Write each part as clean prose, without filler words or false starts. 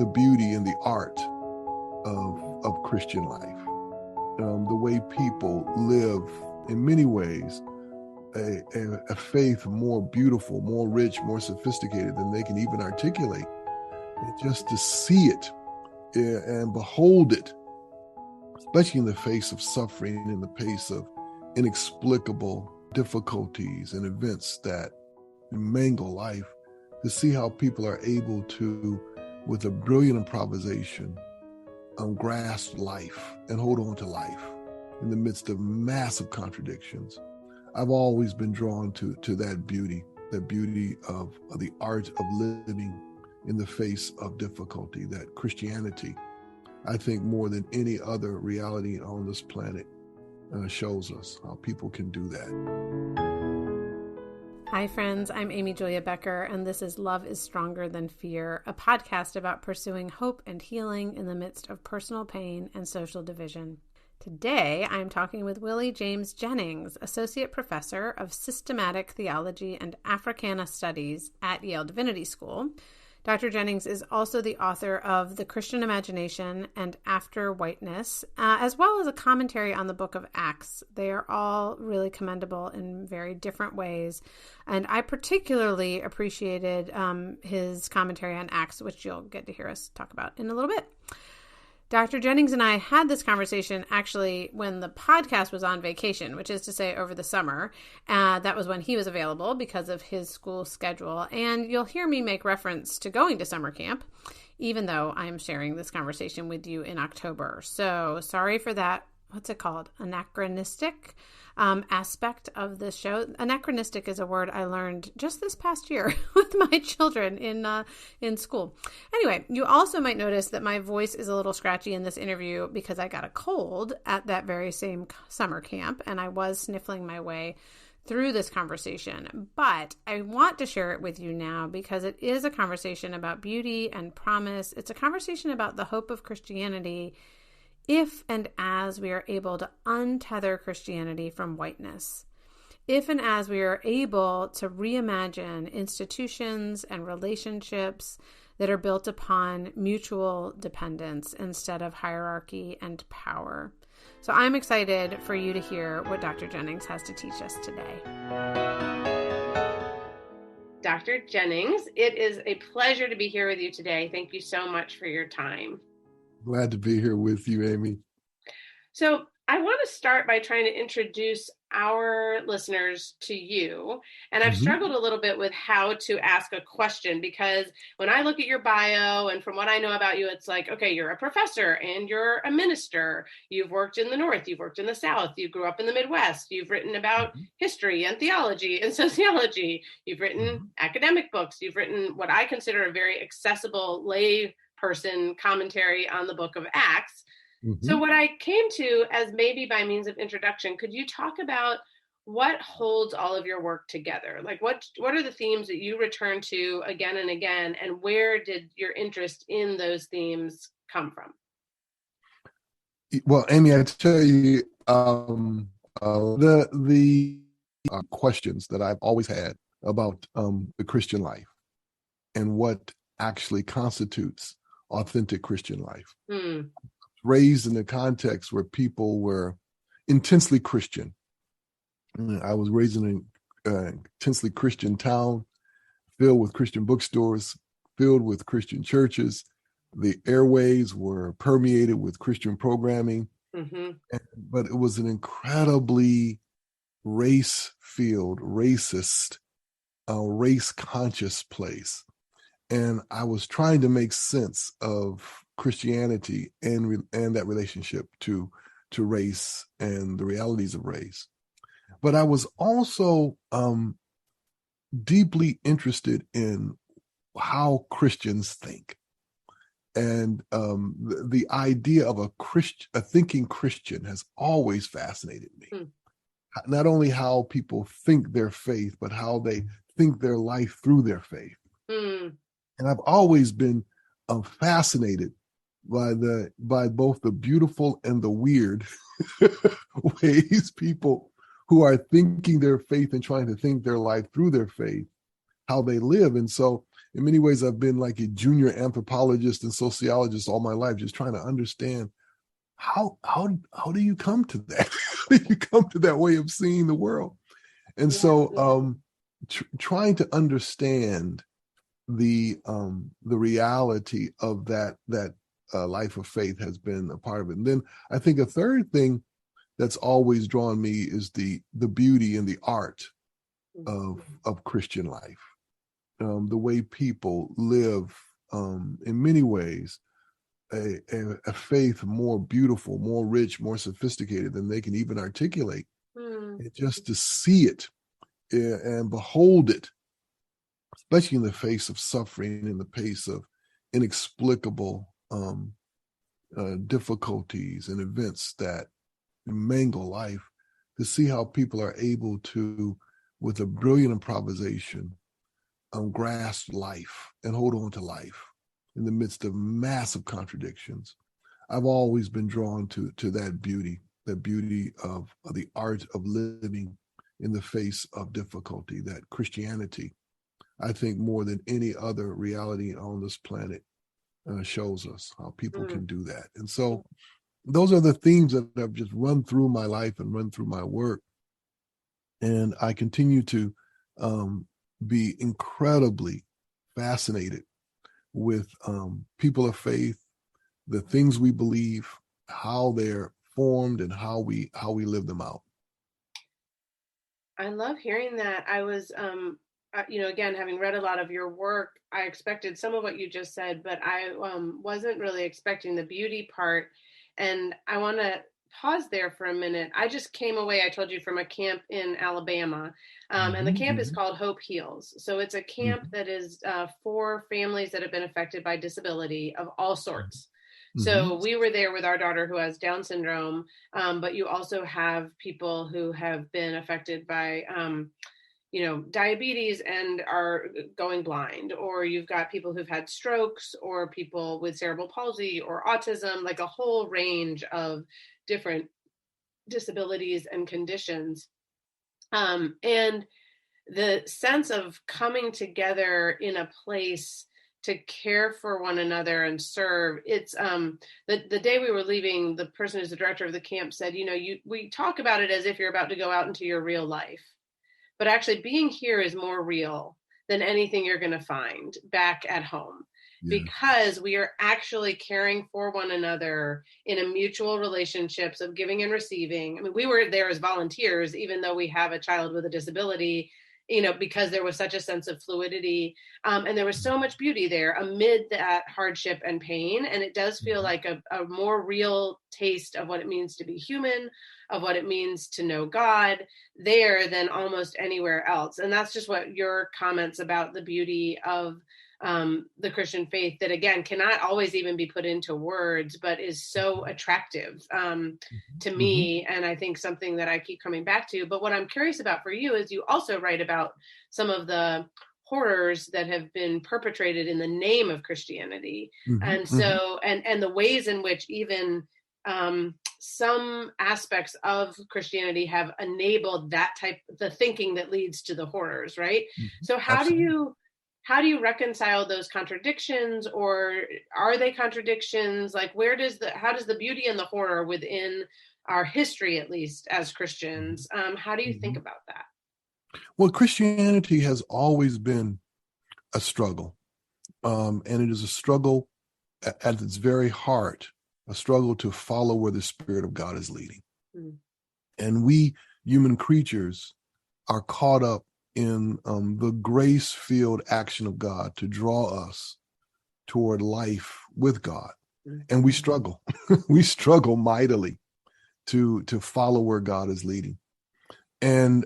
the beauty and the art of Christian life. The way people live, in many ways, a faith more beautiful, more rich, more sophisticated than they can even articulate. And just to see it and behold it, especially in the face of suffering, in the face of inexplicable difficulties and events that mangle life, to see how people are able to, with a brilliant improvisation, grasp life and hold on to life in the midst of massive contradictions. I've always been drawn to that beauty of the art of living in the face of difficulty, that Christianity, I think more than any other reality on this planet, shows us how people can do that. Hi friends, I'm Amy Julia Becker, and this is Love is Stronger Than Fear, a podcast about pursuing hope and healing in the midst of personal pain and social division. Today, I'm talking with Willie James Jennings, Associate Professor of Systematic Theology and Africana Studies at Yale Divinity School. Dr. Jennings is also the author of The Christian Imagination and After Whiteness, as well as a commentary on the book of Acts. They are all really commendable in very different ways. And I particularly appreciated his commentary on Acts, which you'll get to hear us talk about in a little bit. Dr. Jennings and I had this conversation actually when the podcast was on vacation, which is to say over the summer. That was when he was available because of his school schedule. And you'll hear me make reference to going to summer camp, even though I'm sharing this conversation with you in October. So sorry for that. What's it called? Anachronistic aspect of this show. Anachronistic is a word I learned just this past year with my children in school. Anyway, you also might notice that my voice is a little scratchy in this interview because I got a cold at that very same summer camp, and I was sniffling my way through this conversation. But I want to share it with you now because it is a conversation about beauty and promise. It's a conversation about the hope of Christianity if and as we are able to untether Christianity from whiteness, if and as we are able to reimagine institutions and relationships that are built upon mutual dependence instead of hierarchy and power. So I'm excited for you to hear what Dr. Jennings has to teach us today. Dr. Jennings, it is a pleasure to be here with you today. Thank you so much for your time. Glad to be here with you, Amy. So I want to start by trying to introduce our listeners to you. And I've struggled a little bit with how to ask a question because when I look at your bio and from what I know about you, it's like, okay, you're a professor and you're a minister. You've worked in the North, you've worked in the South, you grew up in the Midwest, you've written about history and theology and sociology, you've written academic books, you've written what I consider a very accessible lay person commentary on the book of Acts. So what I came to as maybe by means of introduction, could you talk about what holds all of your work together? Like what are the themes that you return to again and again, and where did your interest in those themes come from? Well, Amy, I tell you, the questions that I've always had about the Christian life and what actually constitutes authentic Christian life. Raised in a context where people were intensely Christian. I was raised in an intensely Christian town, filled with Christian bookstores, filled with Christian churches. The airways were permeated with Christian programming, but it was an incredibly race-filled, racist, race-conscious place. And I was trying to make sense of Christianity and that relationship to race and the realities of race. But I was also deeply interested in how Christians think. And the idea of a thinking Christian has always fascinated me. Not only how people think their faith, but how they think their life through their faith. And I've always been fascinated by both the beautiful and the weird ways people who are thinking their faith and trying to think their life through their faith how they live. And so in many ways, I've been like a junior anthropologist and sociologist all my life, just trying to understand how do you come to that? How do you come to that way of seeing the world? And so trying to understand the reality of that life of faith has been a part of it. And then I think a third thing that's always drawn me is the beauty and the art of Christian life. The way people live, in many ways, a faith more beautiful, more rich, more sophisticated than they can even articulate. And just to see it and behold it, especially in the face of suffering, in the face of inexplicable difficulties and events that mangle life, to see how people are able to, with a brilliant improvisation, grasp life and hold on to life in the midst of massive contradictions. I've always been drawn to that beauty of the art of living in the face of difficulty, that Christianity, I think more than any other reality on this planet, shows us how people can do that. And so those are the themes that have just run through my life and run through my work. And I continue to be incredibly fascinated with people of faith, the things we believe, how they're formed, and how we live them out. I love hearing that. I was, again, having read a lot of your work, I expected some of what you just said, but I wasn't really expecting the beauty part. And I want to pause there for a minute. I just came away, I told you, from a camp in Alabama, and the camp is called Hope Heals. So it's a camp that is for families that have been affected by disability of all sorts. So we were there with our daughter who has Down syndrome, but you also have people who have been affected by diabetes and are going blind, or you've got people who've had strokes, or people with cerebral palsy or autism, like a whole range of different disabilities and conditions. And the sense of coming together in a place to care for one another and serve. It's the day we were leaving, the person who's the director of the camp said, we talk about it as if you're about to go out into your real life, but actually being here is more real than anything you're going to find back at home. Because we are actually caring for one another in a mutual relationships of giving and receiving. I mean, we were there as volunteers, even though we have a child with a disability, because there was such a sense of fluidity. And there was so much beauty there amid that hardship and pain. And it does feel like a more real taste of what it means to be human, of what it means to know God there than almost anywhere else. And that's just what your comments about the beauty of the Christian faith, that again cannot always even be put into words, but is so attractive to me, and I think something that I keep coming back to. But what I'm curious about for you is you also write about some of the horrors that have been perpetrated in the name of Christianity, and so and the ways in which even some aspects of Christianity have enabled that the thinking that leads to the horrors, right? So how do you reconcile those contradictions, or are they contradictions? Like, how does the beauty and the horror within our history, at least as Christians, how do you think about that? Well, Christianity has always been a struggle, and it is a struggle at its very heart, a struggle to follow where the Spirit of God is leading. And we human creatures are caught up in the grace-filled action of God to draw us toward life with God. And we struggle. We struggle mightily to follow where God is leading. And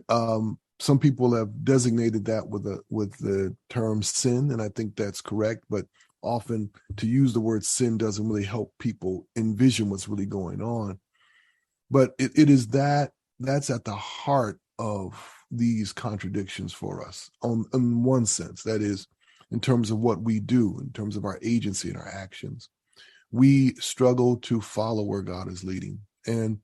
some people have designated that with the term sin, and I think that's correct, but often to use the word sin doesn't really help people envision what's really going on. But it is that's at the heart of these contradictions for us in one sense, that is, in terms of what we do, in terms of our agency and our actions. We struggle to follow where God is leading. And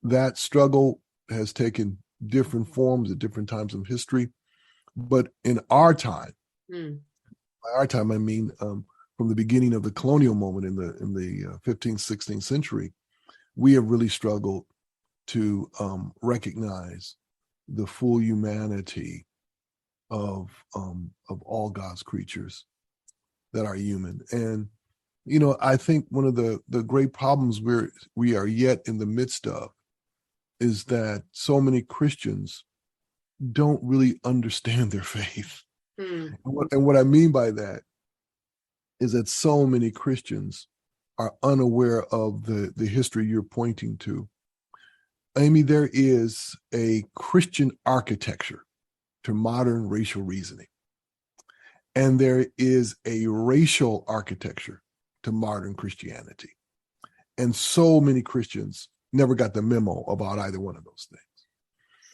that struggle has taken different forms at different times of history. But in our time, Mm. by our time, I mean from the beginning of the colonial moment in the 15th, 16th century, we have really struggled to recognize the full humanity of all God's creatures that are human. And I think one of the great problems we are yet in the midst of is that so many Christians don't really understand their faith. Mm. And what I mean by that is that so many Christians are unaware of the history you're pointing to. Amy, there is a Christian architecture to modern racial reasoning, and there is a racial architecture to modern Christianity. And so many Christians never got the memo about either one of those things.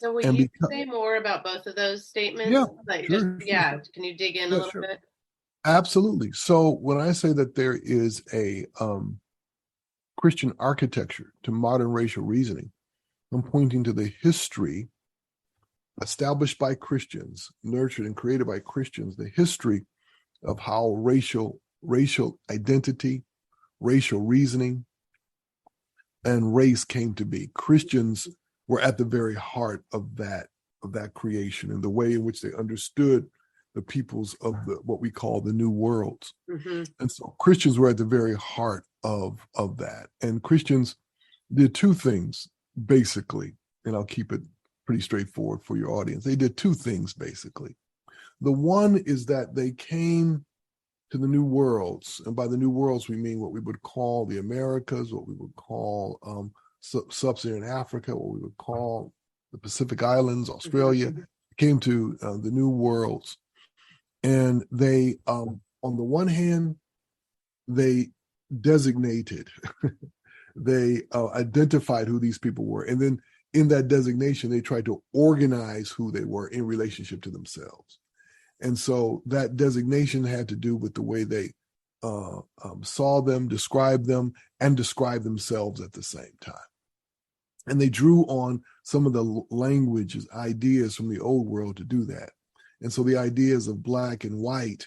So will And you because, say more about both of those statements? yeah, Like just, sure, sure, yeah, can you dig in a yeah, little sure, bit? absolutely. So when I say that there is a Christian architecture to modern racial reasoning, I'm pointing to the history established by Christians, nurtured and created by Christians, the history of how racial identity, racial reasoning, and race came to be. Christians were at the very heart of that creation and the way in which they understood the peoples of what we call the new worlds. Mm-hmm. And so Christians were at the very heart of that. And Christians did two things basically, and I'll keep it pretty straightforward for your audience. They did two things basically. The one is that they came to the new worlds, and by the new worlds we mean what we would call the Americas, what we would call sub-Saharan Africa, what we would call the Pacific Islands, Australia. Mm-hmm. Came to the new worlds, and they, on the one hand, they designated, they identified who these people were, and then in that designation, they tried to organize who they were in relationship to themselves. And so that designation had to do with the way they saw them, described them, and described themselves at the same time. And they drew on some of the languages, ideas from the old world to do that. And so the ideas of black and white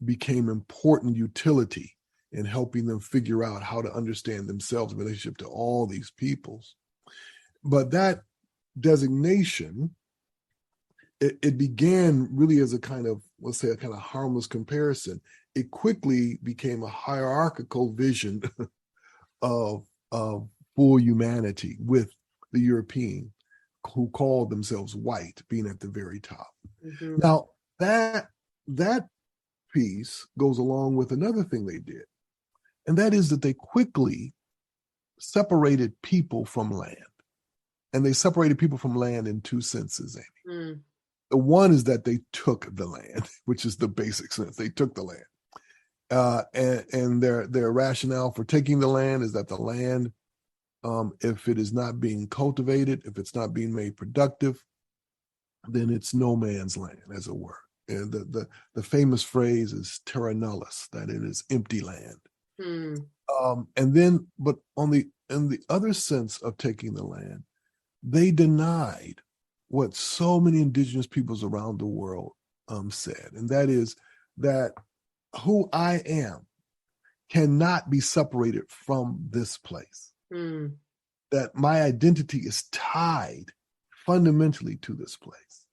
became important utility in helping them figure out how to understand themselves in relationship to all these peoples. But that designation, it began really as a kind of, let's say, a kind of harmless comparison. It quickly became a hierarchical vision of full humanity, with the European, who called themselves white, being at the very top. Mm-hmm. Now, that piece goes along with another thing they did, and that is that they quickly separated people from land. And they separated people from land in two senses, Amy. Mm. The one is that they took the land, which is the basic sense. They took the land. And their rationale for taking the land is that the land, if it is not being cultivated, if it's not being made productive, then it's no man's land, as it were. And the famous phrase is terra nullius, that it is empty land. Mm. And then, but in the other sense of taking the land, they denied what so many indigenous peoples around the world said, and that is that who I am cannot be separated from this place. Mm. That my identity is tied fundamentally to this place.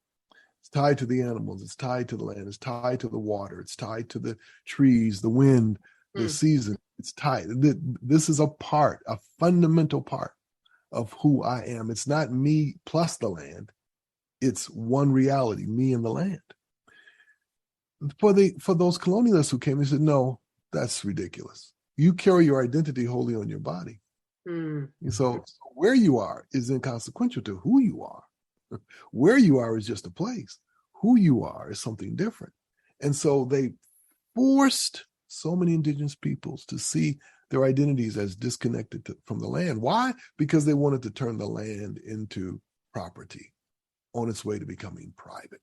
It's tied to the animals, it's tied to the land, it's tied to the water, it's tied to the trees, the wind, the season. It's tied. This is a fundamental part of who I am. It's not me plus the land. It's one reality, me and the land. For those colonialists who came, they said, no, that's ridiculous. You carry your identity wholly on your body. Mm. And so where you are is inconsequential to who you are. Where you are is just a place. Who you are is something different. And so they forced so many indigenous peoples to see their identities as disconnected from the land. Why? Because they wanted to turn the land into property on its way to becoming private.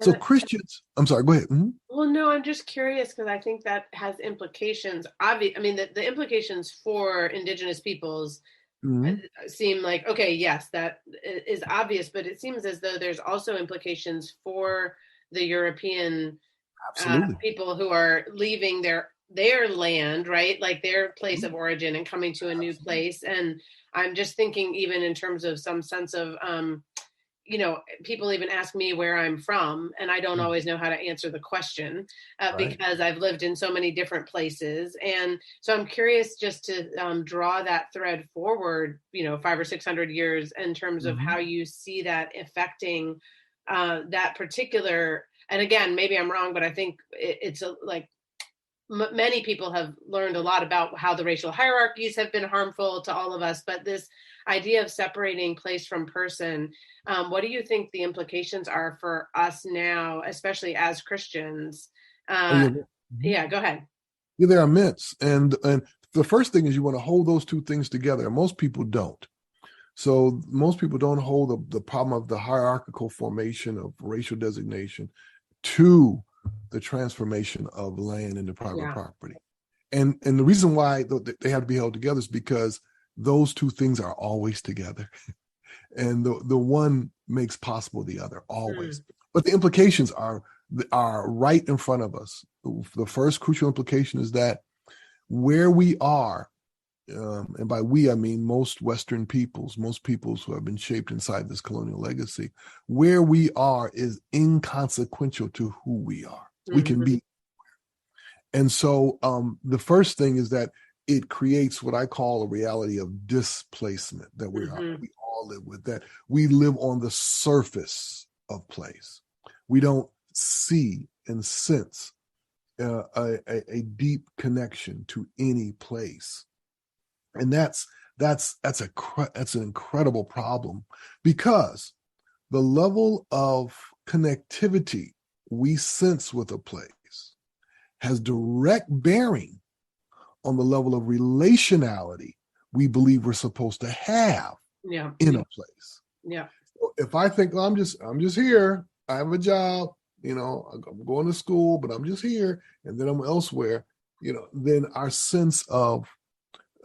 So Christians, I'm sorry, go ahead. Mm-hmm. Well, no, I'm just curious because I think that has implications. I mean, the implications for indigenous peoples Mhm. seem like, okay, yes, that is obvious, but it seems as though there's also implications for the European Absolutely. people who are leaving their land, right? Like their place Mhm. of origin and coming to a new Absolutely. place. And I'm just thinking, even in terms of some sense of, people even ask me where I'm from, and I don't Mhm. always know how to answer the question Right. because I've lived in so many different places. And so I'm curious just to draw that thread forward, 500 or 600 years in terms of Mhm. how you see that affecting that particular. And again, maybe I'm wrong, but I think it's like many people have learned a lot about how the racial hierarchies have been harmful to all of us, but this idea of separating place from person, what do you think the implications are for us now, especially as Christians? Oh, Uh, yeah. Mhm. yeah, go ahead. Yeah, they're immense. And the first thing is you want to hold those two things together. And most people don't. So most people don't hold the problem of the hierarchical formation of racial designation to the transformation of land into private Yeah. property. And the reason why they have to be held together is because those two things are always together. And the one makes possible the other always. Mm, But the implications are right in front of us. The first crucial implication is that where we are, and by we I mean most Western peoples, most peoples who have been shaped inside this colonial legacy, where we are is inconsequential to who we are. We can mhm, be. And so the first thing is that it creates what I call a reality of displacement that mhm. we all live with, that we live on the surface of place. We don't see and sense a deep connection to any place. And that's an incredible problem because the level of connectivity we sense with a place has direct bearing on the level of relationality we believe we're supposed to have Yeah, in a place. yeah. So if I think, well, I'm just here, I have a job, I'm going to school, but I'm just here, and then I'm elsewhere, then our sense of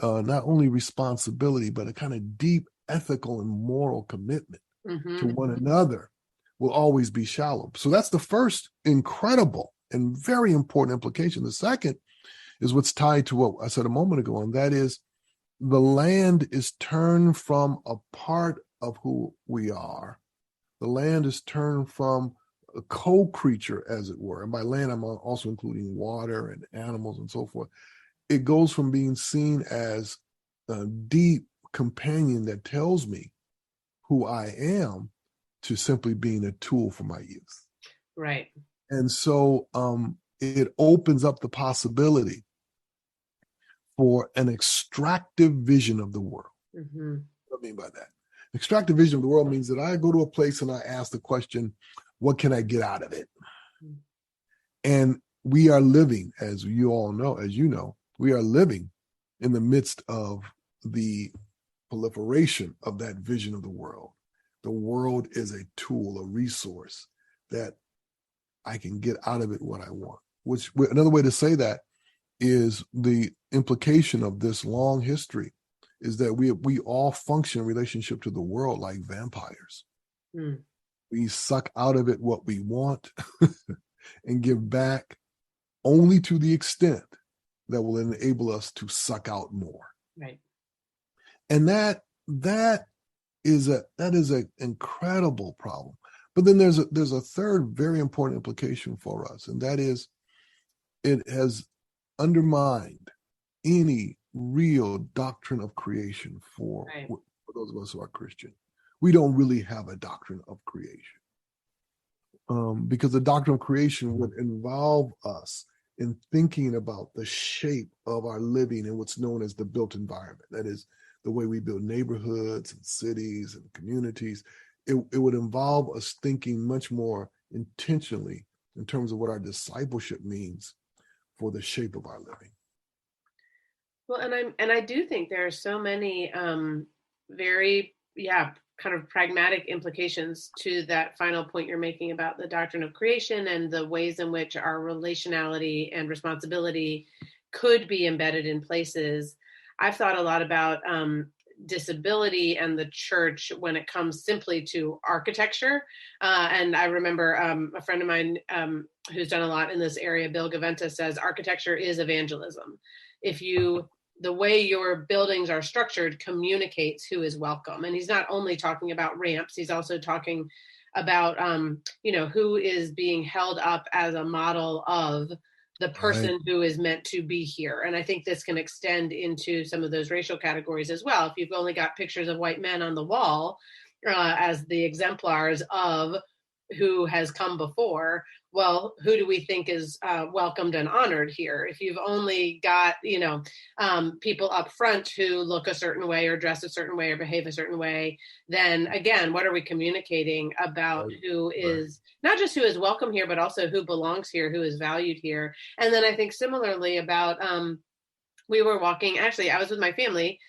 not only responsibility, but a kind of deep ethical and moral commitment to Hmm. one another will always be shallow. So that's the first incredible and very important implication. The second is what's tied to what I said a moment ago, and that is the land is turned from a part of who we are. The land is turned from a co-creature, as it were. And by land, I'm also including water and animals and so forth. It goes from being seen as a deep companion that tells me who I am to simply being a tool for my use. Right. And so it opens up the possibility for an extractive vision of the world. Hmm. What do I mean by that? Extractive vision of the world means that I go to a place and I ask the question, what can I get out of it? And we are living, as you all know, as you know, we are living in the midst of the proliferation of that vision of the world. The world is a tool, a resource that I can get out of it what I want. Which another way to say that is the implication of this long history is that we all function in relationship to the world like vampires. Mm. We suck out of it what we want and give back only to the extent that will enable us to suck out more. Right. And that is an incredible problem. But then there's a third very important implication for us, and that is it has undermined any real doctrine of creation Right. for those of us who are Christian. We don't really have a doctrine of creation because the doctrine of creation would involve us in thinking about the shape of our living in what's known as the built environment. That is the way we build neighborhoods and cities and communities. It would involve us thinking much more intentionally in terms of what our discipleship means for the shape of our living. Well, and I do think there are so many very, yeah, kind of pragmatic implications to that final point you're making about the doctrine of creation and the ways in which our relationality and responsibility could be embedded in places. I've thought a lot about disability and the church when it comes simply to architecture. And I remember a friend of mine who's done a lot in this area, Bill Gaventa, says architecture is evangelism. The way your buildings are structured communicates who is welcome. And he's not only talking about ramps, he's also talking about, who is being held up as a model of the person who is meant to be here. And I think this can extend into some of those racial categories as well. If you've only got pictures of white men on the wall as the exemplars of who has come before, well, who do we think is welcomed and honored here? If you've only got, people up front who look a certain way or dress a certain way or behave a certain way, then again, what are we communicating about who is not just who is welcome here, but also who belongs here, who is valued here? And then I think similarly about, we were walking, actually, I was with my family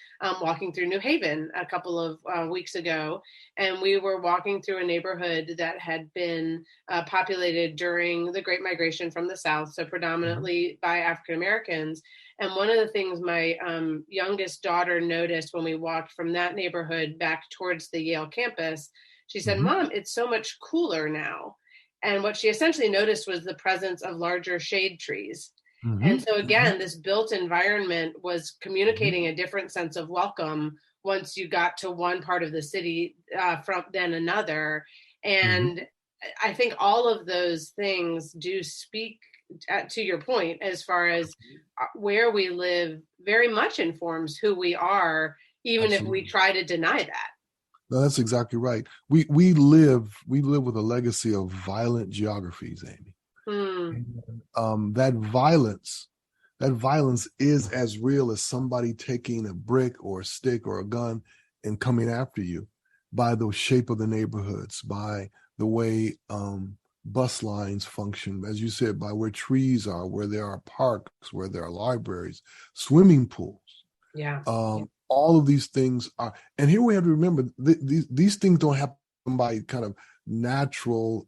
walking through New Haven a couple of weeks ago, and we were walking through a neighborhood that had been populated during the Great Migration from the South, so predominantly by African Americans. And one of the things my youngest daughter noticed when we walked from that neighborhood back towards the Yale campus, she said, "Mom, it's so much cooler now." And what she essentially noticed was the presence of larger shade trees. And so again, this built environment was communicating a different sense of welcome once you got to one part of the city from then another. And I think all of those things do speak to your point as far as where we live very much informs who we are, even if we try to deny that. No, that's exactly right. We live with a legacy of violent geographies, Amy. That violence is as real as somebody taking a brick or a stick or a gun and coming after you by the shape of the neighborhoods, by the way bus lines function, as you said, by where trees are, where there are parks, where there are libraries, swimming pools. All of these things are, and here we have to remember, these things don't happen by kind of natural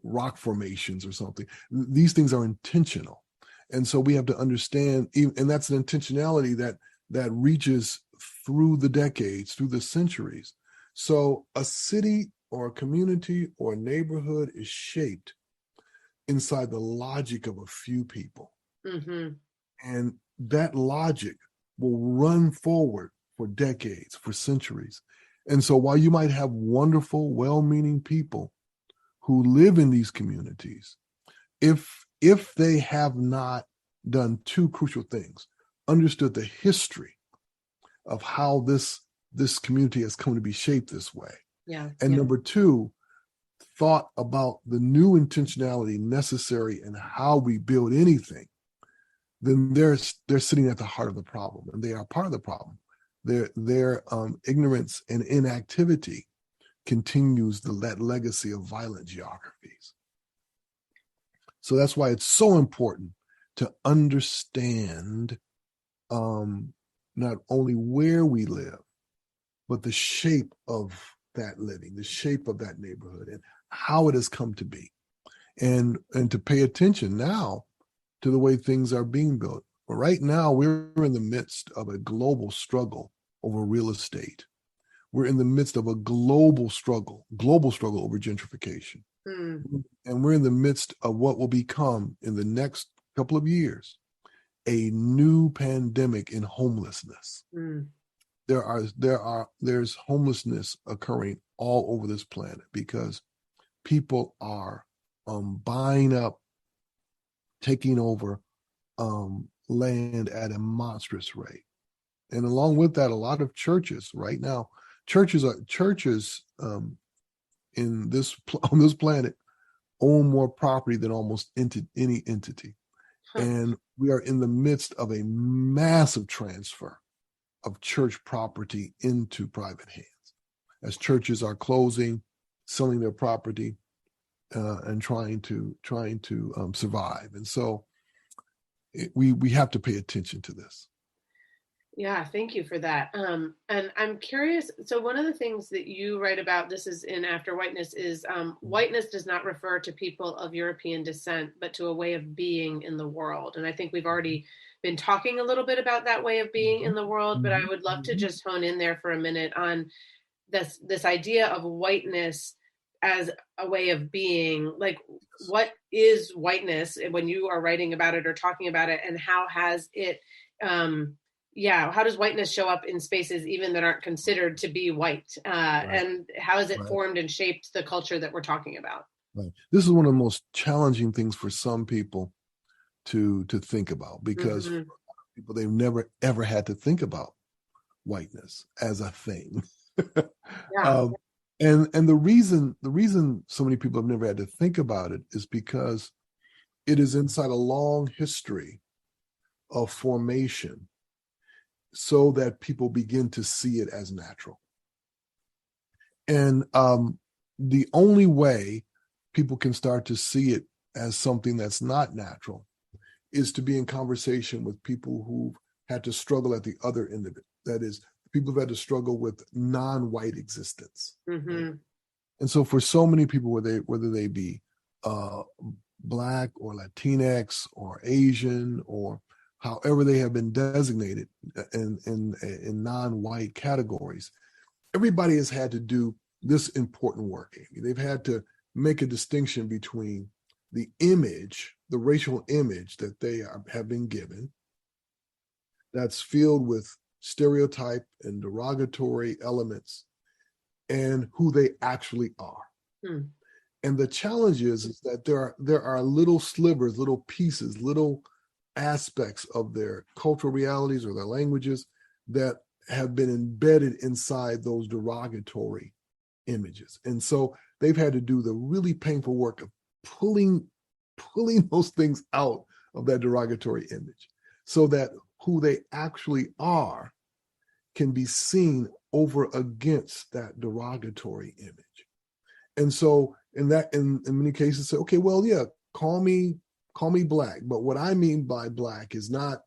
rock formations or something. These things are intentional. And so we have to understand, and that's an intentionality that reaches through the decades, through the centuries. So a city or a community or a neighborhood is shaped inside the logic of a few people. And that logic will run forward for decades, for centuries. And so while you might have wonderful, well-meaning people who live in these communities, if they have not done two crucial things, understood the history of how this community has come to be shaped this way, and number two, thought about the new intentionality necessary in how we build anything, then they're sitting at the heart of the problem, and they are part of the problem. Their ignorance and inactivity continues that legacy of violent geographies. So that's why it's so important to understand not only where we live, but the shape of that living, the shape of that neighborhood, and how it has come to be, and to pay attention now to the way things are being built. But right now, we're in the midst of a global struggle over real estate. We're in the midst of a global struggle over gentrification. And we're in the midst of what will become, in the next couple of years, a new pandemic in homelessness. There's homelessness occurring all over this planet because people are buying up, taking over land at a monstrous rate. And along with that, a lot of churches right now, churches on this planet own more property than almost any entity. And we are in the midst of a massive transfer of church property into private hands as churches are closing, selling their property, and trying to survive. And so we have to pay attention to this. Yeah, thank you for that. And I'm curious. So one of the things that you write about, this is in After Whiteness, is whiteness does not refer to people of European descent, but to a way of being in the world. And I think we've already been talking a little bit about that way of being in the world, but I would love to just hone in there for a minute on this idea of whiteness as a way of being. Like, what is whiteness when you are writing about it or talking about it, and how has it how does whiteness show up in spaces even that aren't considered to be white, Right. and how has it Right. formed and shaped the culture that we're talking about? Right. This is one of the most challenging things for some people to think about, because for Mm-hmm. people, they've never ever had to think about whiteness as a thing. Yeah. um, and the reason so many people have never had to think about it is because it is inside a long history of formation, so that people begin to see it as natural. And the only way people can start to see it as something that's not natural is to be in conversation with people who've had to struggle at the other end of it. That is, people who've had to struggle with non-white existence. Right? Mm-hmm. And so for so many people, whether they be uh, Black or Latinx or Asian or however they have been designated in non-white categories, everybody has had to do this important work. They've had to make a distinction between the image, the racial image that have been given, that's filled with stereotype and derogatory elements, and who they actually are. Hmm. And the challenge is that there are little slivers, little pieces, little aspects of their cultural realities or their languages that have been embedded inside those derogatory images. And so they've had to do the really painful work of pulling those things out of that derogatory image, so that who they actually are can be seen over against that derogatory image. And so in many cases say, okay, well, yeah, call me Black, but what I mean by Black is not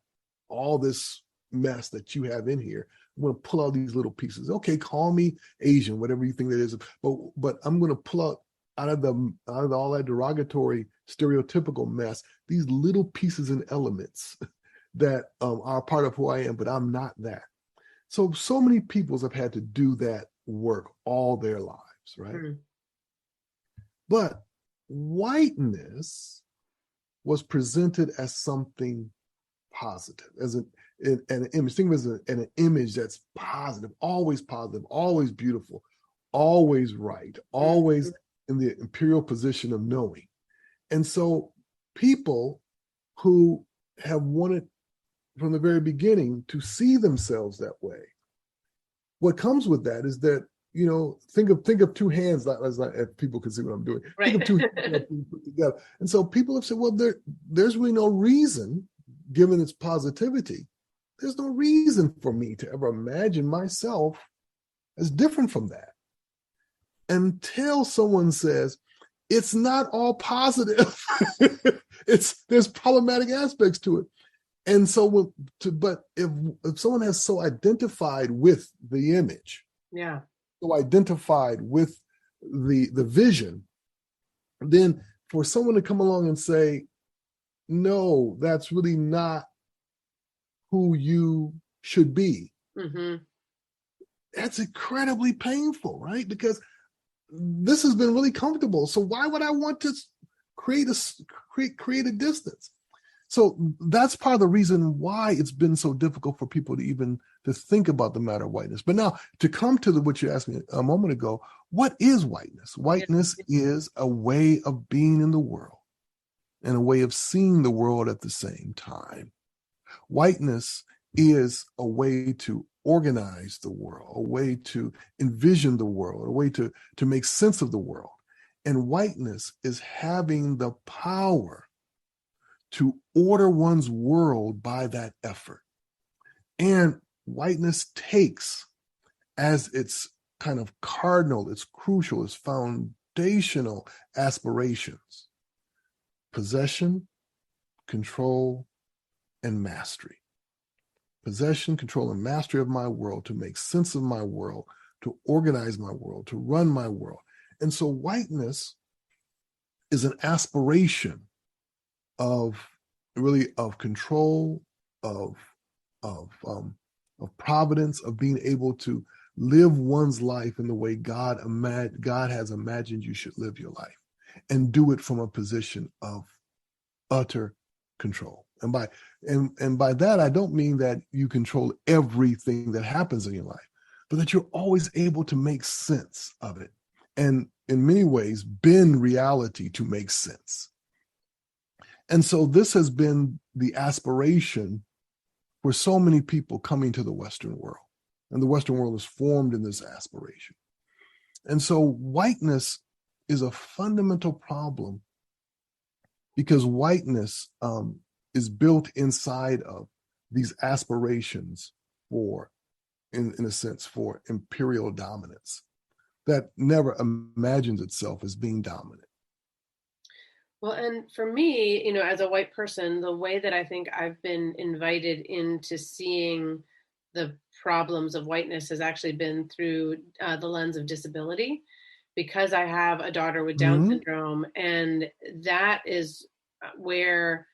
all this mess that you have in here. I'm going to pull out these little pieces. Okay, call me Asian, whatever you think that is. But I'm going to pull out of all that derogatory, stereotypical mess, these little pieces and elements that are part of who I am, but I'm not that. So many peoples have had to do that work all their lives, right? Hmm. But whiteness was presented as something positive, as an image. Think of it as an image that's positive, always beautiful, always right, Mm-hmm. always in the imperial position of knowing. And so people who have wanted from the very beginning to see themselves that way, what comes with that is that, think of two hands, like if people can see what I'm doing. Think Right. of two hands put together. And so people have said, well, there's really no reason, given its positivity, there's no reason for me to ever imagine myself as different from that, until someone says it's not all positive. There's problematic aspects to it. And so, but if someone has so identified with the image, Yeah. so identified with the vision, then for someone to come along and say, no, that's really not who you should be, Mm-hmm. that's incredibly painful, right? Because this has been really comfortable. So why would I want to create a distance? So that's part of the reason why it's been so difficult for people to even to think about the matter of whiteness. But now to come to what you asked me a moment ago, what is whiteness? Yeah. Whiteness is a way of being in the world and a way of seeing the world at the same time. Whiteness is a way to organize the world, a way to envision the world, a way to make sense of the world. And whiteness is having the power to order one's world by that effort. And whiteness takes as its kind of cardinal, its crucial, its foundational aspirations: possession, control, and mastery. possession, control, and mastery of my world, to make sense of my world, to organize my world, to run my world. And so whiteness is an aspiration of really of control, of of um, of providence, of being able to live one's life in the way God has imagined you should live your life, and do it from a position of utter control. And by that, I don't mean that you control everything that happens in your life, but that you're always able to make sense of it, and in many ways bend reality to make sense. And so this has been the aspiration for so many people coming to the Western world. And the Western world is formed in this aspiration. And so whiteness is a fundamental problem, because whiteness is built inside of these aspirations for, in a sense, for imperial dominance that never imagines itself as being dominant. Well, and for me, as a white person, the way that I think I've been invited into seeing the problems of whiteness has actually been through the lens of disability, because I have a daughter with Down syndrome. And that is where,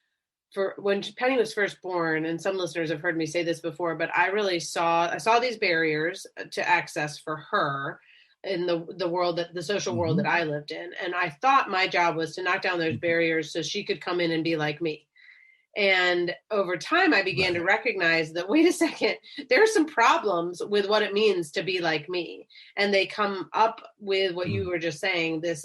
when Penny was first born, and some listeners have heard me say this before, but I saw these barriers to access for her in the world, that the social world that I lived in. And I thought my job was to knock down those barriers so she could come in and be like me. And over time, I began to recognize that, wait a second, there are some problems with what it means to be like me. And they come up with what you were just saying, this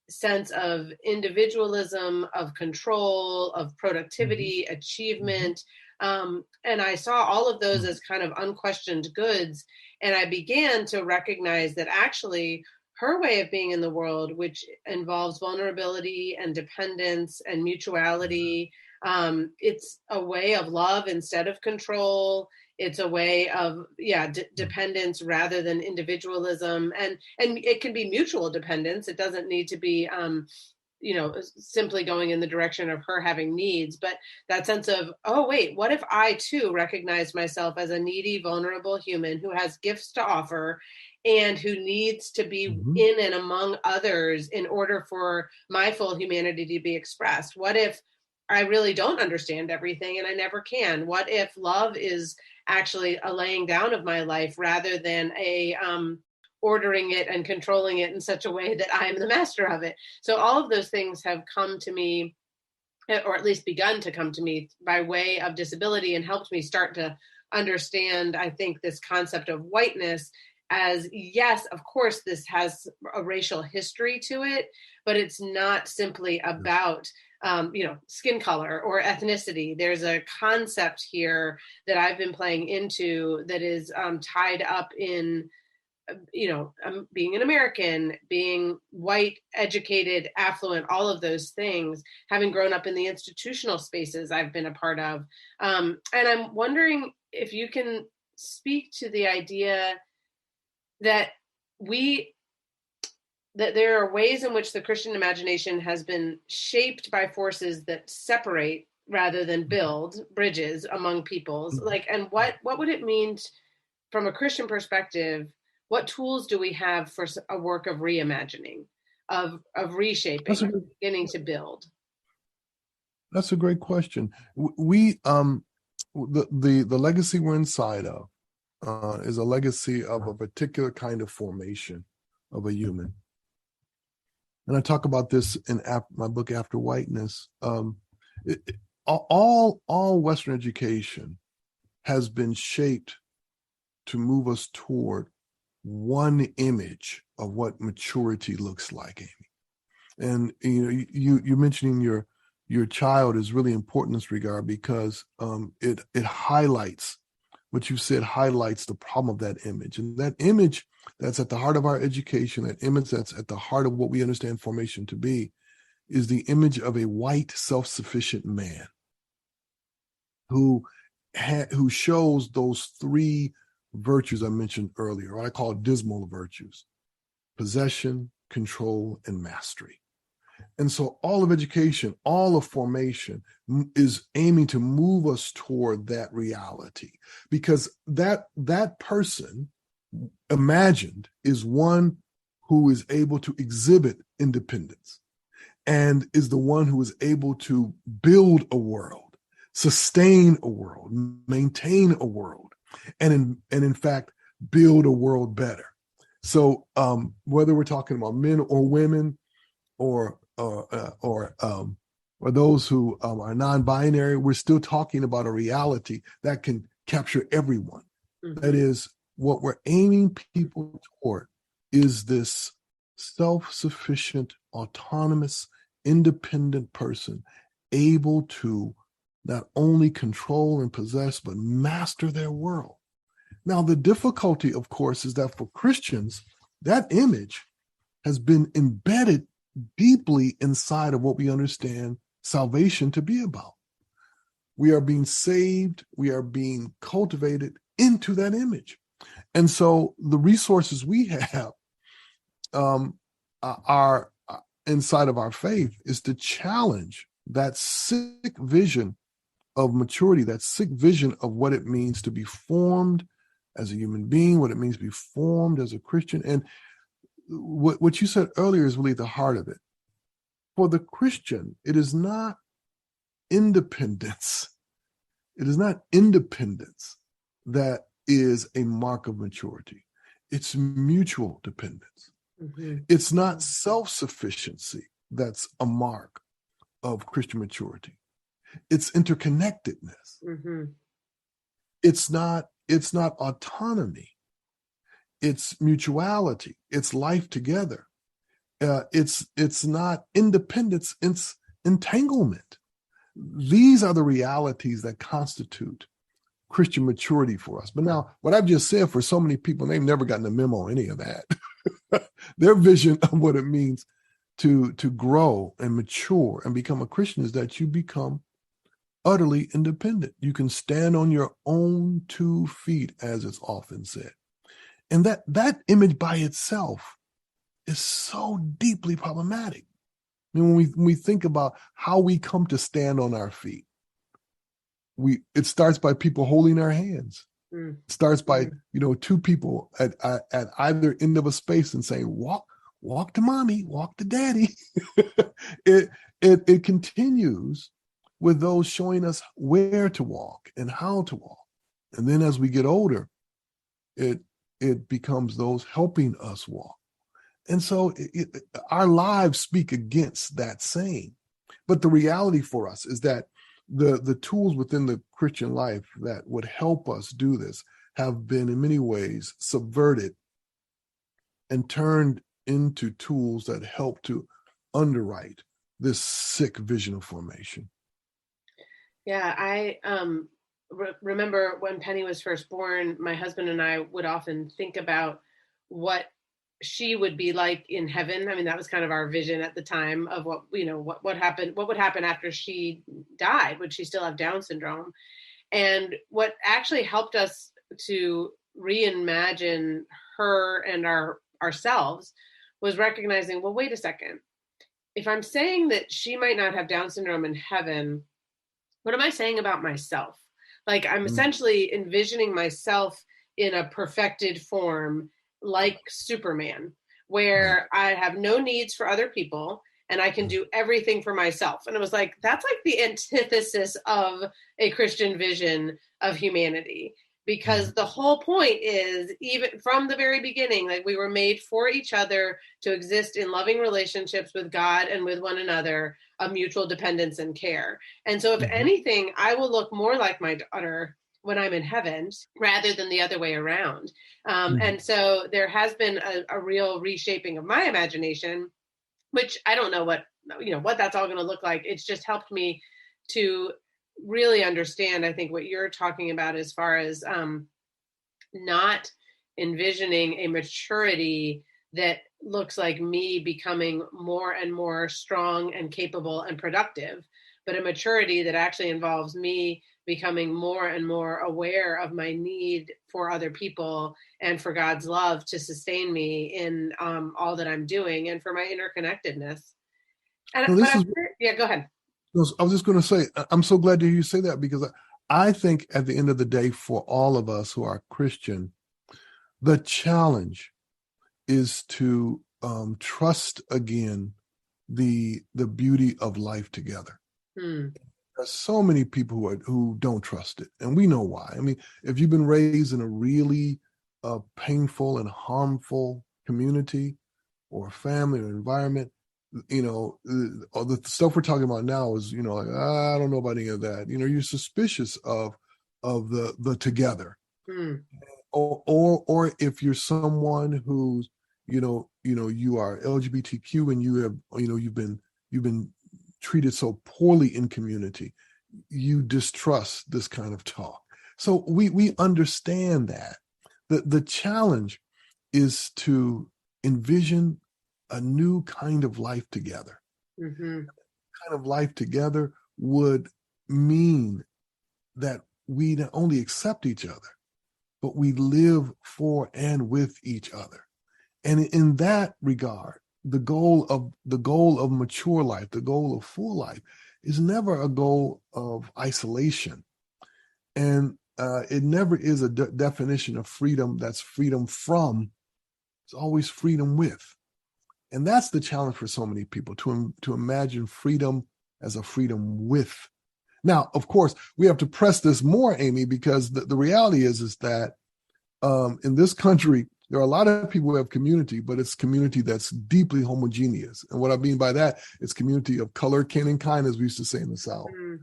sense of individualism, of control, of productivity, achievement. And I saw all of those as kind of unquestioned goods. And I began to recognize that actually her way of being in the world, which involves vulnerability and dependence and mutuality, it's a way of love instead of control. It's a way of dependence rather than individualism, and it can be mutual dependence. It doesn't need to be simply going in the direction of her having needs, but that sense of, oh wait, what if I too recognize myself as a needy, vulnerable human who has gifts to offer and who needs to be in and among others in order for my full humanity to be expressed? What if I really don't understand everything and I never can? What if love is actually a laying down of my life rather than a ordering it and controlling it in such a way that I am the master of it? So all of those things have come to me, or at least begun to come to me, by way of disability, and helped me start to understand, I think, this concept of whiteness as, yes, of course, this has a racial history to it, but it's not simply about skin color or ethnicity. There's a concept here that I've been playing into that is tied up in, being an American, being white, educated, affluent, all of those things, having grown up in the institutional spaces I've been a part of. And I'm wondering if you can speak to the idea that there are ways in which the Christian imagination has been shaped by forces that separate rather than build bridges among peoples. And what would it mean from a Christian perspective? What tools do we have for a work of reimagining, of reshaping, beginning to build? That's a great question. We the legacy we're inside of is a legacy of a particular kind of formation of a human. And I talk about this in my book, After Whiteness. All Western education has been shaped to move us toward one image of what maturity looks like, Amy. And you mentioning your child is really important in this regard, because it highlights what you said, highlights the problem of that image. And that image that's at the heart of our education, that image that's at the heart of what we understand formation to be, is the image of a white, self-sufficient man who shows those three virtues I mentioned earlier, what I call dismal virtues: possession, control, and mastery. And so all of education, all of formation is aiming to move us toward that reality, because that person imagined is one who is able to exhibit independence and is the one who is able to build a world, sustain a world, maintain a world, and in fact build a world better. So whether we're talking about men or women, or those who are non-binary, we're still talking about a reality that can capture everyone. Mm-hmm. That is, what we're aiming people toward is this self-sufficient, autonomous, independent person able to not only control and possess, but master their world. Now, the difficulty, of course, is that for Christians, that image has been embedded deeply inside of what we understand salvation to be about. We are being saved, we are being cultivated into that image. And so the resources we have are inside of our faith is to challenge that sick vision of maturity, that sick vision of what it means to be formed as a human being, what it means to be formed as a Christian. And what you said earlier is really the heart of it. For the Christian, it is not independence. It is not independence that is a mark of maturity. It's mutual dependence. Mm-hmm. It's not self-sufficiency that's a mark of Christian maturity. It's interconnectedness. Mm-hmm. It's not autonomy. It's mutuality. It's life together. It's not independence. It's entanglement. These are the realities that constitute Christian maturity for us. But now, what I've just said, for so many people, they've never gotten a memo on any of that. Their vision of what it means to grow and mature and become a Christian is that you become utterly independent. You can stand on your own 2 feet, as it's often said. And that image by itself is so deeply problematic. I mean, when we think about how we come to stand on our feet, it starts by people holding our hands. It starts by 2 people at either end of a space and saying, walk to mommy, walk to daddy. It continues with those showing us where to walk and how to walk. And then as we get older, it becomes those helping us walk. And so our lives speak against that saying. But the reality for us is that the tools within the Christian life that would help us do this have been in many ways subverted and turned into tools that help to underwrite this sick vision of formation. Yeah, I remember when Penny was first born, my husband and I would often think about what she would be like in heaven. I mean, that was kind of our vision at the time of what would happen after she died. Would she still have Down syndrome? And what actually helped us to reimagine her and ourselves was recognizing, well, wait a second. If I'm saying that she might not have Down syndrome in heaven, what am I saying about myself? Like, I'm essentially envisioning myself in a perfected form, like Superman, where I have no needs for other people and I can do everything for myself. And it was like, that's like the antithesis of a Christian vision of humanity, because the whole point is, even from the very beginning, like, we were made for each other to exist in loving relationships with God and with one another, of mutual dependence and care. And so if anything, I will look more like my daughter when I'm in heaven rather than the other way around. And so there has been a real reshaping of my imagination, which I don't know what that's all going to look like. It's just helped me to really understand, I think, what you're talking about as far as not envisioning a maturity that looks like me becoming more and more strong and capable and productive, but a maturity that actually involves me becoming more and more aware of my need for other people and for God's love to sustain me in all that I'm doing, and for my interconnectedness. No, But this is, yeah, go ahead. no, I was just going to say, I'm so glad to hear you say that, because I think at the end of the day, for all of us who are Christian, the challenge is to trust again the beauty of life together. Hmm. There's so many people who don't trust it, and we know why. I mean, if you've been raised in a really painful and harmful community or family or environment, all the stuff we're talking about now is, like, I don't know about any of that. You're suspicious of the together. Hmm. Or if you're someone who's, you are LGBTQ, and you've been treated so poorly in community, you distrust this kind of talk. So we understand that. The challenge is to envision a new kind of life together. Mm-hmm. Kind of life together would mean that we not only accept each other, but we live for and with each other. And in that regard, the goal of mature life, the goal of full life, is never a goal of isolation. And it never is a definition of freedom that's freedom from. It's always freedom with. And that's the challenge for so many people, to imagine freedom as a freedom with. Now, of course, we have to press this more, Amy, because the reality is that in this country, there are a lot of people who have community, but it's community that's deeply homogeneous. And what I mean by that, it's community of color, kin, and kind, as we used to say in the South. Mm.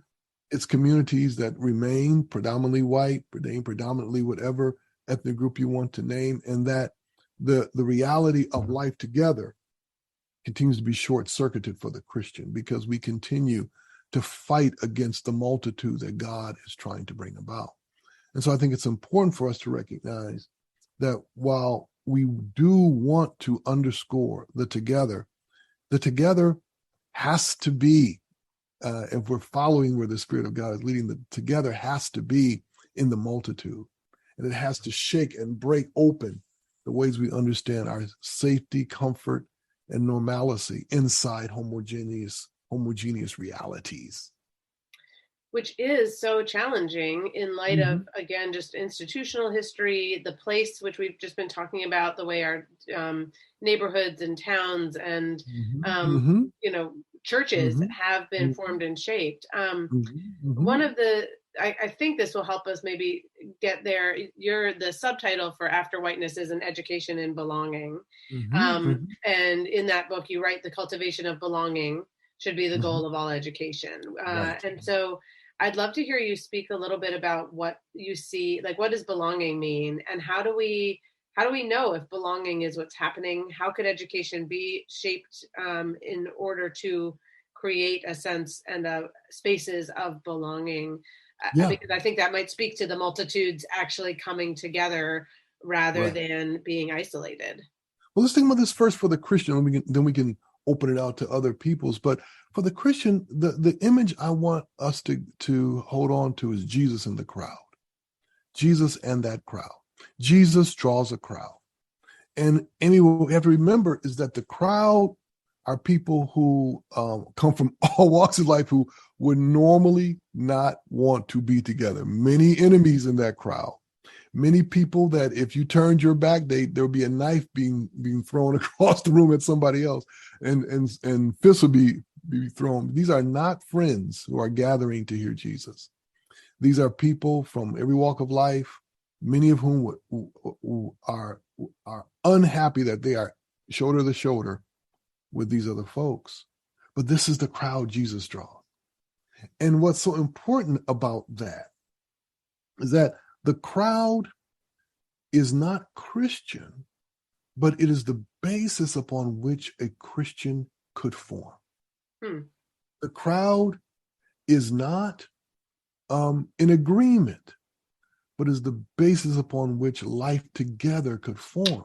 It's communities that remain predominantly white, remain predominantly whatever ethnic group you want to name, and that the reality of life together continues to be short-circuited for the Christian, because we continue to fight against the multitude that God is trying to bring about. And so I think it's important for us to recognize that while we do want to underscore the together has to be, if we're following where the Spirit of God is leading, the together has to be in the multitude. And it has to shake and break open the ways we understand our safety, comfort, and normalcy inside homogeneous realities. Which is so challenging in light Mm-hmm. of, again, just institutional history, the place which we've just been talking about, the way our neighborhoods and towns and Mm-hmm. churches Mm-hmm. have been formed and shaped. Mm-hmm. One of I think this will help us maybe get there. The subtitle for After Whiteness is An Education in Belonging. Mm-hmm. And in that book, you write the cultivation of belonging should be the Mm-hmm. goal of all education. Right. And so I'd love to hear you speak a little bit about what you see, like what does belonging mean, and how do we know if belonging is what's happening? How could education be shaped in order to create a sense and spaces of belonging? Yeah. Because I think that might speak to the multitudes actually coming together rather Right. than being isolated. Well, let's think about this first for the Christian, and then we can open it out to other peoples. But for the Christian, the image I want us to hold on to is Jesus in the crowd. Jesus and that crowd. Jesus draws a crowd. And Amy, what we have to remember is that the crowd are people who come from all walks of life, who would normally not want to be together. Many enemies in that crowd. Many people that if you turned your back, there would be a knife being thrown across the room at somebody else, and fists would be thrown. These are not friends who are gathering to hear Jesus. These are people from every walk of life, many of whom who are unhappy that they are shoulder to shoulder with these other folks. But this is the crowd Jesus draws. And what's so important about that is that the crowd is not Christian, but it is the basis upon which a Christian could form. The crowd is not in agreement, but is the basis upon which life together could form.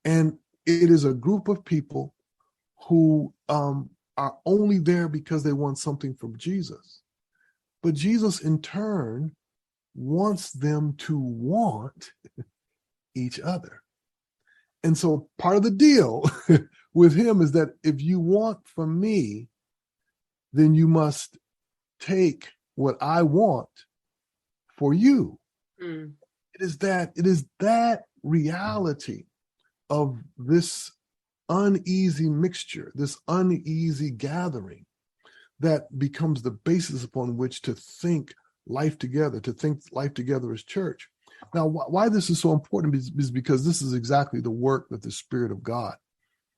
And it is a group of people who are only there because they want something from Jesus. But Jesus, in turn, wants them to want each other. And so part of the deal with him is that if you want from me, then you must take what I want for you. Mm. It is that reality of this uneasy mixture, this uneasy gathering, that becomes the basis upon which to think life together as church. Now, why this is so important is because this is exactly the work that the Spirit of God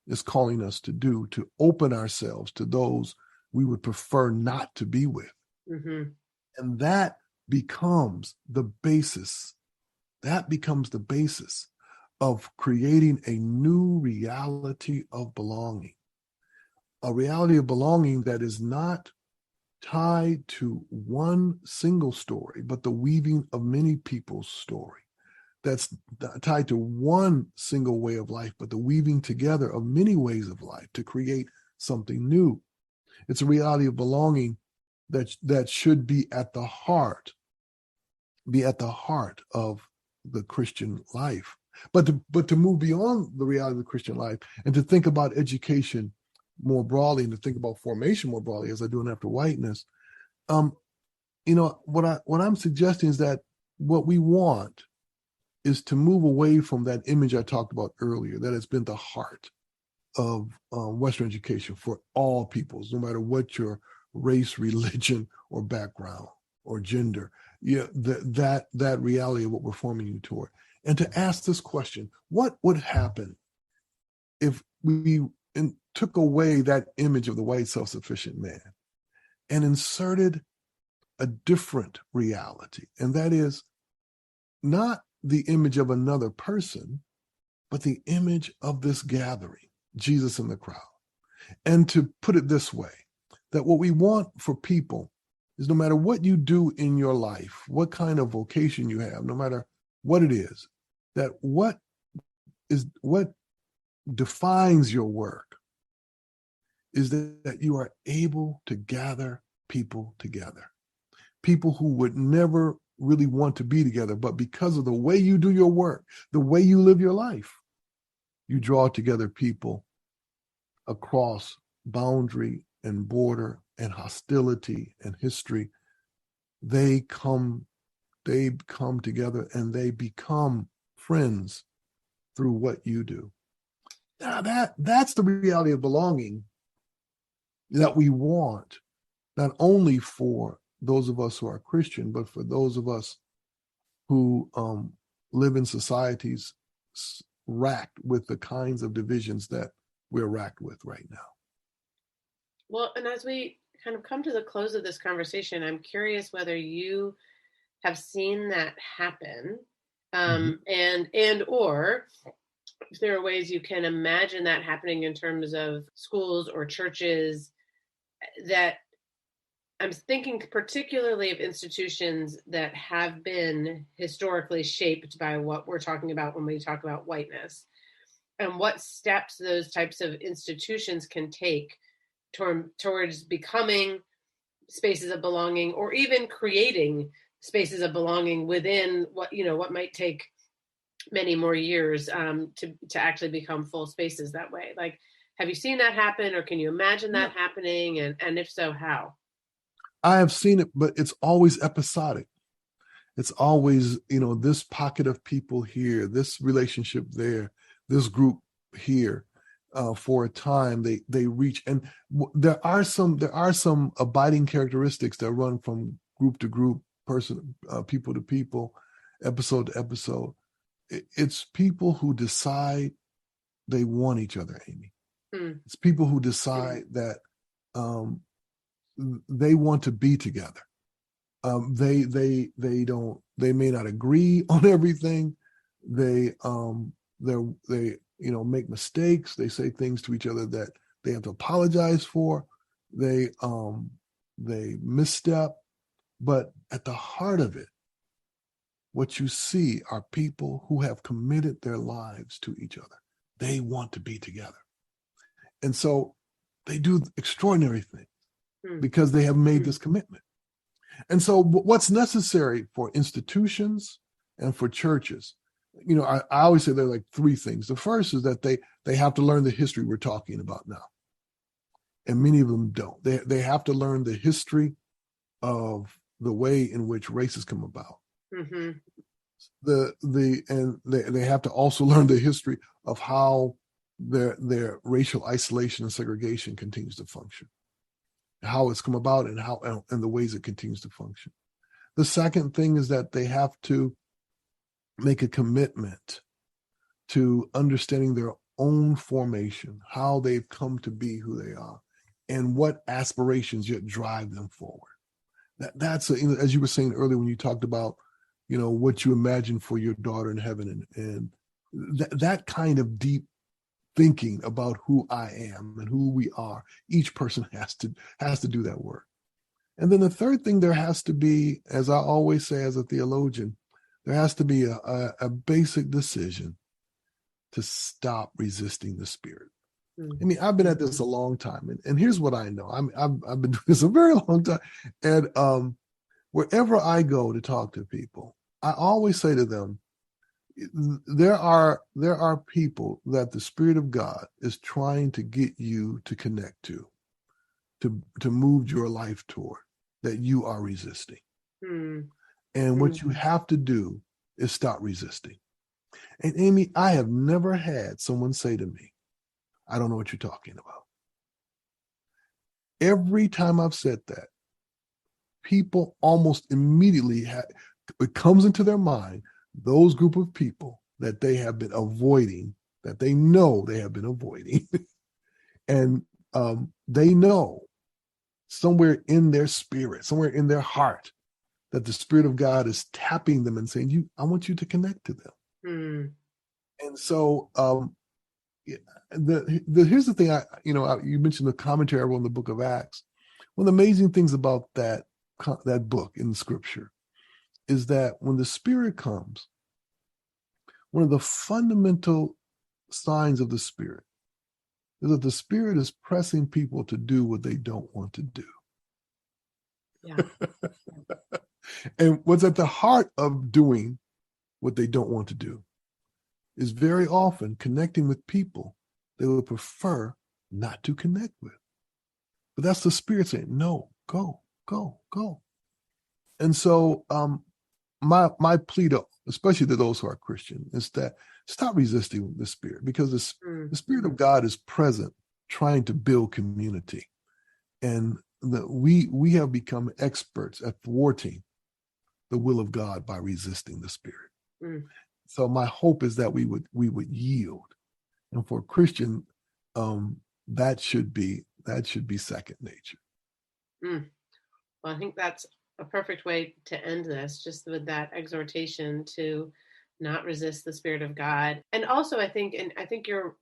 is calling us to do, to open ourselves to those we would prefer not to be with. Mm-hmm. And that becomes the basis. That becomes the basis of creating a new reality of belonging. A reality of belonging that is not tied to one single story, but the weaving of many people's story. That's tied to one single way of life, but the weaving together of many ways of life to create something new. It's a reality of belonging that should be at the heart of the Christian life. But to move beyond the reality of the Christian life and to think about education more broadly and to think about formation more broadly, as I do in After Whiteness, what I'm suggesting is that what we want is to move away from that image I talked about earlier, that has been the heart of Western education for all peoples, no matter what your race, religion, or background or gender. Yeah, that reality of what we're forming you toward. And to ask this question: what would happen if we took away that image of the white self-sufficient man and inserted a different reality? And that is not the image of another person, but the image of this gathering, Jesus in the crowd. And to put it this way, that what we want for people is, no matter what you do in your life, what kind of vocation you have, no matter what it is, that what defines your work is that you are able to gather people together. People who would never really want to be together, but because of the way you do your work, the way you live your life, you draw together people across boundary and border and hostility and history. They come together and they become friends through what you do. Now that's the reality of belonging that we want, not only for those of us who are Christian, but for those of us who live in societies racked with the kinds of divisions that we're racked with right now. Well, and as we kind of come to the close of this conversation, I'm curious whether you have seen that happen, and or if there are ways you can imagine that happening in terms of schools or churches. That I'm thinking particularly of institutions that have been historically shaped by what we're talking about when we talk about whiteness, and what steps those types of institutions can take towards becoming spaces of belonging, or even creating spaces of belonging within what might take many more years to actually become full spaces that way. Like, have you seen that happen, or can you imagine that happening? And if so, how? I have seen it, but it's always episodic. It's always, this pocket of people here, this relationship there, this group here. For a time, they reach, and there are some abiding characteristics that run from group to group, people to people, episode to episode. It's people who decide they want each other, Amy. It's people who decide that they want to be together. They may not agree on everything. They make mistakes. They say things to each other that they have to apologize for. They misstep. But at the heart of it, what you see are people who have committed their lives to each other. They want to be together. And so they do extraordinary things because they have made this commitment. And so what's necessary for institutions and for churches I always say there are like three things. The first is that they have to learn the history we're talking about now. And many of them don't. They have to learn the history of the way in which race has come about. Mm-hmm. They have to also learn the history of how their racial isolation and segregation continues to function, how it's come about, and the ways it continues to function. The second thing is that they have to make a commitment to understanding their own formation, how they've come to be who they are, and what aspirations yet drive them forward. As you were saying earlier when you talked about, what you imagine for your daughter in heaven, and that kind of deep thinking about who I am and who we are. Each person has to do that work. And then the third thing, there has to be, as I always say as a theologian, there has to be a basic decision to stop resisting the Spirit. I mean, I've been at this a long time, and here's what I know. I've been doing this a very long time, and wherever I go to talk to people, I always say to them, there are people that the Spirit of God is trying to get you to connect to move your life toward, that you are resisting. And what you have to do is stop resisting. And Amy, I have never had someone say to me, I don't know what you're talking about. Every time I've said that, people almost immediately it comes into their mind, those group of people that they have been avoiding, that they know they have been avoiding. And they know somewhere in their spirit, somewhere in their heart, that the Spirit of God is tapping them and saying, I want you to connect to them. And so here's the thing, you mentioned the commentary I wrote in the book of Acts. One of the amazing things about that book in the scripture is that when the Spirit comes, one of the fundamental signs of the Spirit is that the Spirit is pressing people to do what they don't want to do. Yeah. And what's at the heart of doing what they don't want to do is very often connecting with people they would prefer not to connect with. But that's the Spirit saying, no, go. And so my plea to, especially to those who are Christian, is that stop resisting the Spirit, because the Spirit of God is present trying to build community. And we have become experts at thwarting the will of God by resisting the Spirit. So my hope is that we would yield. And for a Christian, that should be second nature. Well, I think that's a perfect way to end this, just with that exhortation to not resist the Spirit of God. And also, I think you're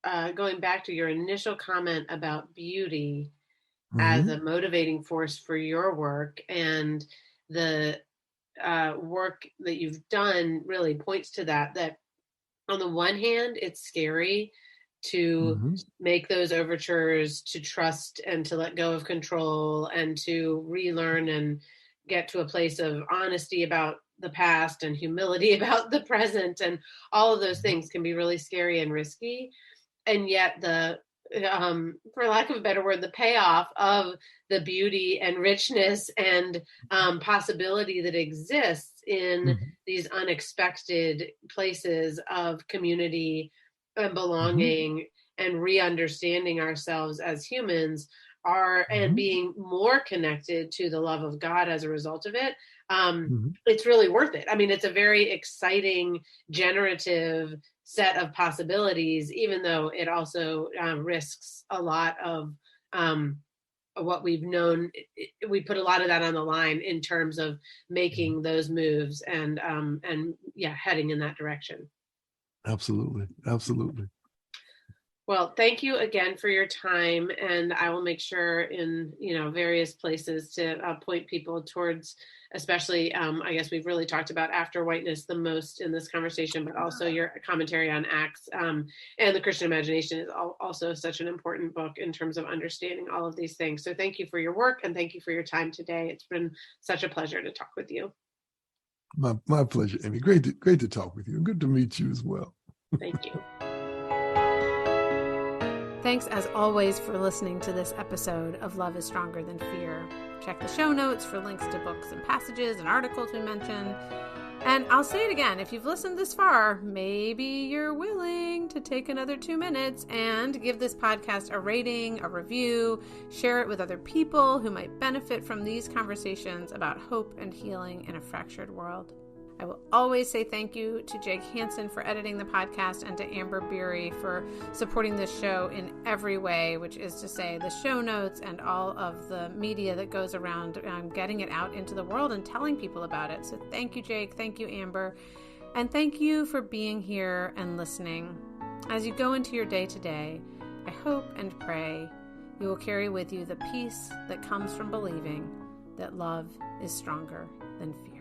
going back to your initial comment about beauty as a motivating force for your work, and the work that you've done really points to that on the one hand, it's scary to make those overtures, to trust and to let go of control, and to relearn and get to a place of honesty about the past and humility about the present. And all of those things can be really scary and risky. And yet for lack of a better word, the payoff of the beauty and richness and possibility that exists in these unexpected places of community and belonging and re-understanding ourselves as humans and being more connected to the love of God as a result of it. It's really worth it. I mean, it's a very exciting, generative set of possibilities, even though it also risks a lot of what we've known. We put a lot of that on the line in terms of making those moves and heading in that direction. Absolutely. Well, thank you again for your time, and I will make sure in various places to point people towards, especially I guess we've really talked about After Whiteness the most in this conversation, but also your commentary on Acts and the Christian Imagination is also such an important book in terms of understanding all of these things. So thank you for your work, and thank you for your time today. It's been such a pleasure to talk with you. My pleasure, Amy. Great to talk with you, and good to meet you as well. Thank you. Thanks as always for listening to this episode of Love is Stronger Than Fear. Check the show notes for links to books and passages and articles we mentioned. And I'll say it again, if you've listened this far, maybe you're willing to take another 2 minutes and give this podcast a rating, a review, share it with other people who might benefit from these conversations about hope and healing in a fractured world. I will always say thank you to Jake Hansen for editing the podcast and to Amber Beery for supporting this show in every way, which is to say the show notes and all of the media that goes around getting it out into the world and telling people about it. So thank you, Jake. Thank you, Amber. And thank you for being here and listening. As you go into your day today, I hope and pray you will carry with you the peace that comes from believing that love is stronger than fear.